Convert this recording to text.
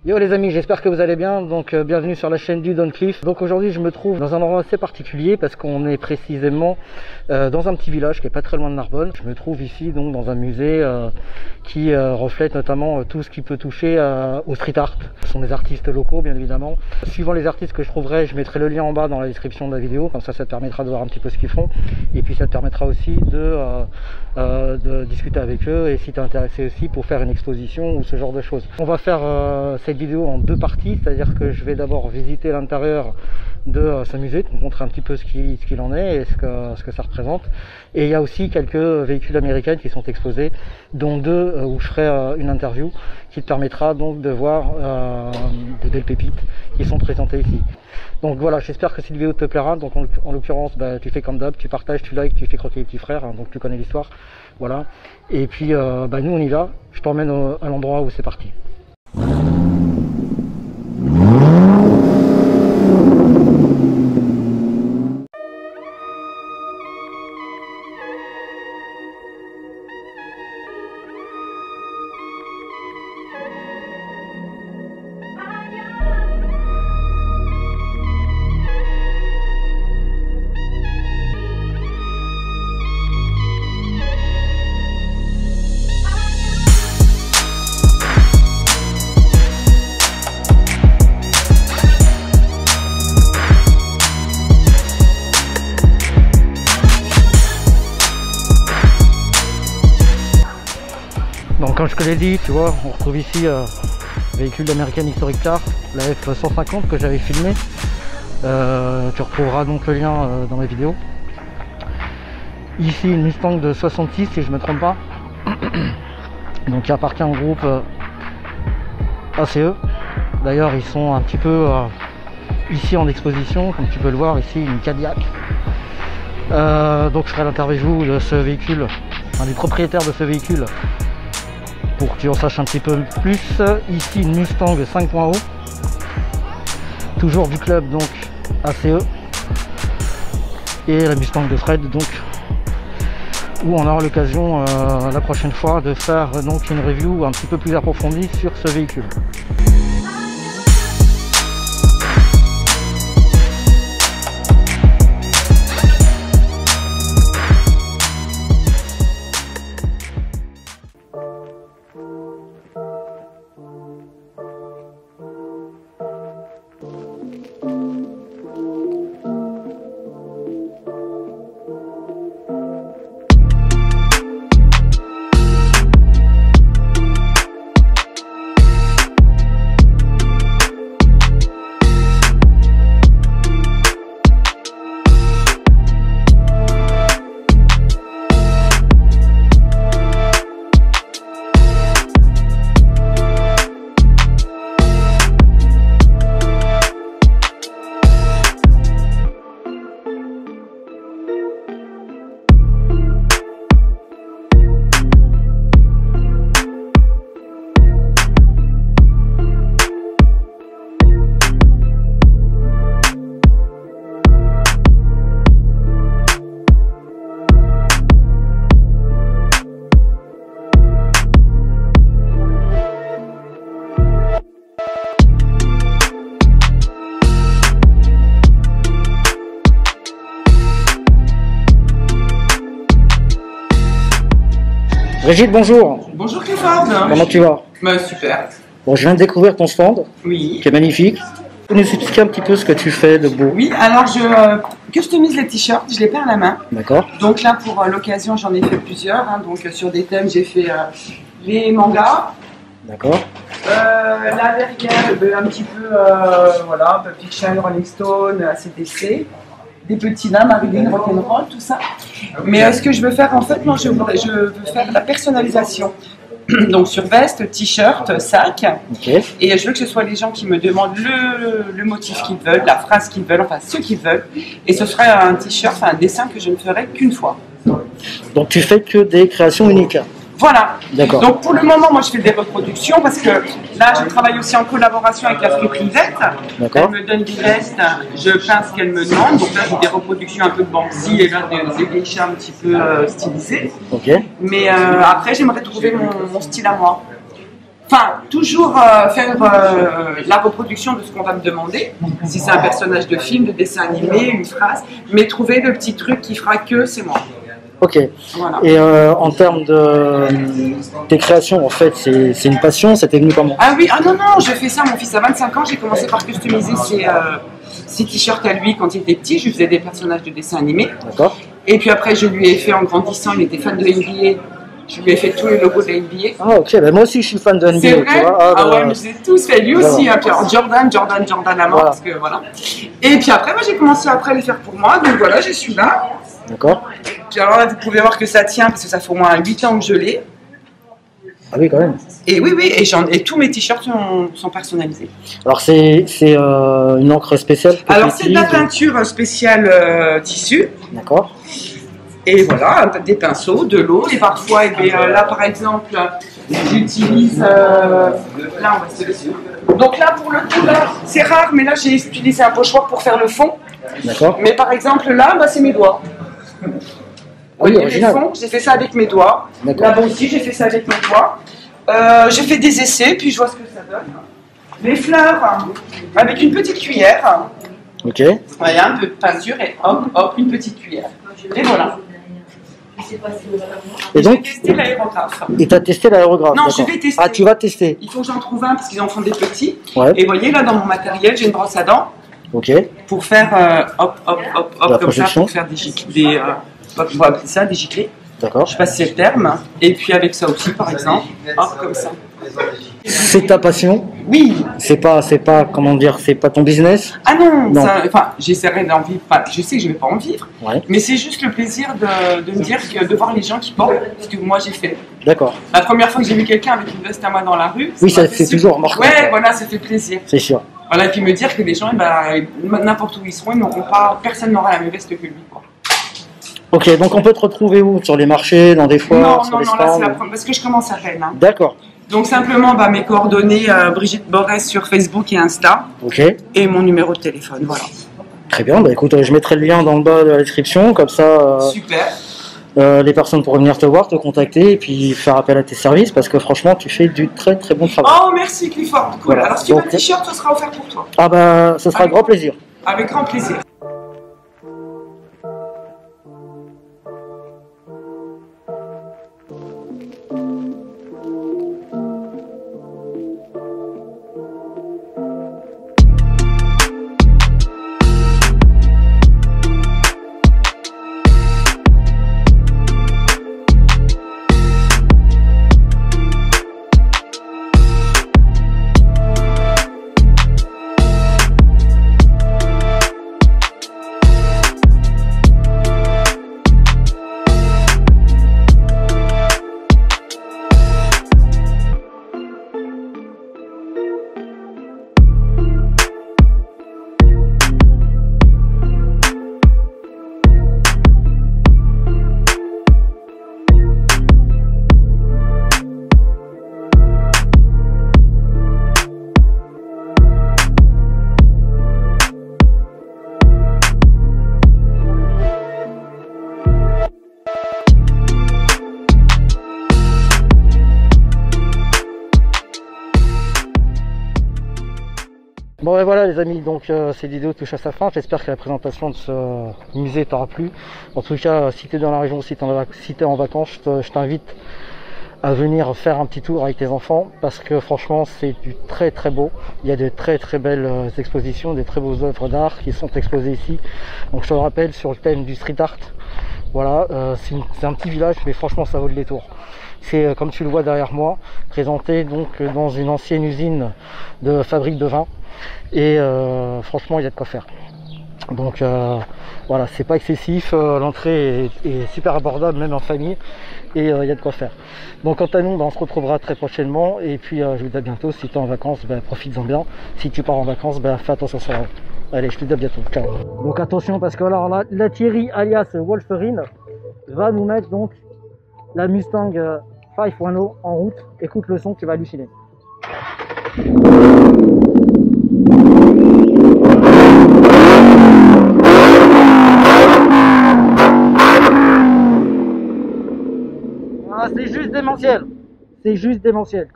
Yo les amis, j'espère que vous allez bien, donc bienvenue sur la chaîne du Don Cliff. Donc aujourd'hui je me trouve dans un endroit assez particulier parce qu'on est précisément dans un petit village qui est pas très loin de Narbonne. Je me trouve ici donc dans un musée qui reflète notamment tout ce qui peut toucher au street art. Ce sont des artistes locaux bien évidemment. Suivant les artistes que je trouverai, je mettrai le lien en bas dans la description de la vidéo, comme ça te permettra de voir un petit peu ce qu'ils font. Et puis ça te permettra aussi de discuter avec eux et si tu es intéressé aussi pour faire une exposition ou ce genre de choses. On va faire cette vidéo en deux parties, c'est-à-dire que je vais d'abord visiter l'intérieur de ce musée, te montrer un petit peu ce qu'il en est et ce que ça représente. Et il y a aussi quelques véhicules américains qui sont exposés, dont deux où je ferai une interview qui te permettra donc de voir de belles pépites qui sont présentées ici. Donc voilà, j'espère que cette vidéo te plaira. Donc en l'occurrence, tu fais comme d'hab, tu partages, tu likes, tu fais croquer les petits frères, hein, donc tu connais l'histoire. Voilà. Et puis nous on y va, je t'emmène à l'endroit où c'est parti. Donc comme je te l'ai dit, tu vois, on retrouve ici véhicule d'American Historic Car, la F150 que j'avais filmé. Tu retrouveras donc le lien dans ma vidéo. Ici une Mustang de 66 si je ne me trompe pas. Donc qui appartient au groupe ACE. D'ailleurs ils sont un petit peu ici en exposition, comme tu peux le voir ici, une Cadillac. Donc je ferai l'interview de ce véhicule, du propriétaire de ce véhicule, pour que tu en saches un petit peu plus. Ici une Mustang 5.0, toujours du club donc ACE, et la Mustang de Fred, donc où on aura l'occasion la prochaine fois de faire donc une review un petit peu plus approfondie sur ce véhicule. Brigitte, bonjour. Bonjour Clifford. Comment tu vas? Super. Bon, je viens de découvrir ton stand, Oui. qui est magnifique. Tu peux nous expliquer un petit peu ce que tu fais de beau? Oui, alors je customise les t-shirts, je les peins à la main. D'accord. Donc là, pour l'occasion, j'en ai fait plusieurs. Hein. Donc sur des thèmes, j'ai fait les mangas. D'accord. Là derrière, un petit peu, voilà, Pulp Fiction, Rolling Stone, ACDC. Des petits là, Marilyn, rock'n'roll, tout ça. Mais ce que je veux faire, en fait, moi, je veux faire la personnalisation. Donc sur veste, t-shirt, sac. Okay. Et je veux que ce soit les gens qui me demandent le motif qu'ils veulent, la phrase qu'ils veulent, enfin ce qu'ils veulent. Et ce serait un t-shirt, enfin un dessin que je ne ferai qu'une fois. Donc tu fais que des créations uniques? Voilà. D'accord. Donc pour le moment, moi je fais des reproductions parce que là je travaille aussi en collaboration avec la friperie Yvette. D'accord. Elle me donne des vestes, je peins ce qu'elle me demande. Donc là j'ai des reproductions un peu de Banksy et là des geishas un petit peu stylisés. Ok. Mais après j'aimerais trouver mon style à moi. Enfin, toujours faire la reproduction de ce qu'on va me demander, si c'est un personnage de film, de dessin animé, une phrase, mais trouver le petit truc qui fera que c'est moi. Ok. Voilà. Et en termes de tes créations, en fait, c'est une passion, c'était venu comment? Ah oui, ah non, non, je fais ça, mon fils a 25 ans, j'ai commencé par customiser ses t-shirts à lui quand il était petit, je lui faisais des personnages de dessin animé. D'accord. Et puis après, je lui ai fait en grandissant, il était fan de NBA. Je lui ai fait tous les logos de la NBA. Ah ok, ben moi aussi je suis fan de NBA. C'est vrai, tu vois. ah ouais, mais je les ai tous fait, lui aussi. Hein. Puis alors, Jordan à mort, Voilà. parce que voilà. Et puis après, moi, j'ai commencé après à les faire pour moi, donc voilà, je suis là. D'accord. Puis alors là, vous pouvez voir que ça tient, parce que ça fait au moins 8 ans que je l'ai. Ah oui, quand même. Et oui, oui, et tous mes t-shirts sont personnalisés. Alors c'est une encre spéciale que Alors tu c'est de la utilises. peinture spéciale tissu. D'accord. Et voilà, des pinceaux, de l'eau, et parfois, et bien, là par exemple, j'utilise. Là, on va se laisser. Donc là, pour le coup, là, c'est rare, mais là, j'ai utilisé un pochoir pour faire le fond. D'accord. Mais par exemple, là, bah, c'est mes doigts. Oui, Vous voyez, original. les fonds, j'ai fait ça avec mes doigts. D'accord. Là-bas aussi, j'ai fait ça avec mes doigts. J'ai fait des essais, puis je vois ce que ça donne. Les fleurs, avec une petite cuillère. Ok. Voilà, un peu de peinture, et hop, hop, une petite cuillère. Et voilà. Et donc, J'ai testé l'aérographe. et tu as testé l'aérographe? Non, d'accord. je vais tester. Ah, tu vas tester. Il faut que j'en trouve un parce qu'ils en font des petits. Ouais. Et vous voyez, là, dans mon matériel, j'ai une brosse à dents Ok. pour faire hop, hop, hop, La hop, comme ça, projection. pour faire des giclés. On va appeler ça des giclés. D'accord. Je sais pas si c'est le terme. Et puis avec ça aussi, par exemple, hop, comme ça. C'est ta passion? Oui. C'est pas, comment dire, c'est pas ton business? Ah non, Non. ça, enfin, j'essaierai d'en vivre. Enfin, je sais que je vais pas en vivre. Ouais. Mais c'est juste le plaisir de me dire que de voir les gens qui portent ce que moi j'ai fait. D'accord. La première fois que j'ai vu quelqu'un avec une veste à moi dans la rue, Oui, ça m'a fait c'est super- toujours marquant. Ouais, voilà, ça fait plaisir. C'est sûr. Voilà, et puis me dire que les gens, n'importe où ils seront, ils n'auront pas, personne n'aura la même veste que lui. Quoi. Ok, donc on peut te retrouver où? Sur les marchés, dans des foires, Non, sur non, les non, là stands? c'est la première, parce que je commence à peine. Hein. D'accord. Donc simplement, mes coordonnées, Brigitte Borès sur Facebook et Insta, Ok. et mon numéro de téléphone, voilà. Très bien. Bah écoute, je mettrai le lien dans le bas de la description, comme ça. Super. Les personnes pourront venir te voir, te contacter et puis faire appel à tes services parce que franchement tu fais du très très bon travail. Oh, merci Clifford, cool. Voilà. Alors si tu veux un Donc- t-shirt, ce sera offert pour toi. Ah bah ce sera un grand plaisir. Avec grand plaisir. Bon et voilà les amis, donc cette vidéo touche à sa fin. J'espère que la présentation de ce musée t'aura plu. En tout cas, si tu es dans la région, si tu es en vacances, je t'invite à venir faire un petit tour avec tes enfants parce que franchement c'est du très très beau. Il y a de très très belles expositions, des très beaux œuvres d'art qui sont exposées ici. Donc je te le rappelle, sur le thème du street art. Voilà, c'est un petit village mais franchement ça vaut le détour. C'est comme tu le vois derrière moi, présenté donc dans une ancienne usine de fabrique de vin. Et franchement il y a de quoi faire. Donc voilà, c'est pas excessif, l'entrée est super abordable même en famille et il y a de quoi faire. Donc quant à nous, on se retrouvera très prochainement et puis je vous dis à bientôt. Si tu es en vacances, profites-en bien. Si tu pars en vacances, fais attention sur la route. Allez, je te dis à bientôt, ciao. Donc attention parce que alors là, la Thierry alias Wolferine va nous mettre donc la Mustang 5.0 en route. Écoute le son, tu vas halluciner. Ah, c'est juste démentiel. C'est juste démentiel.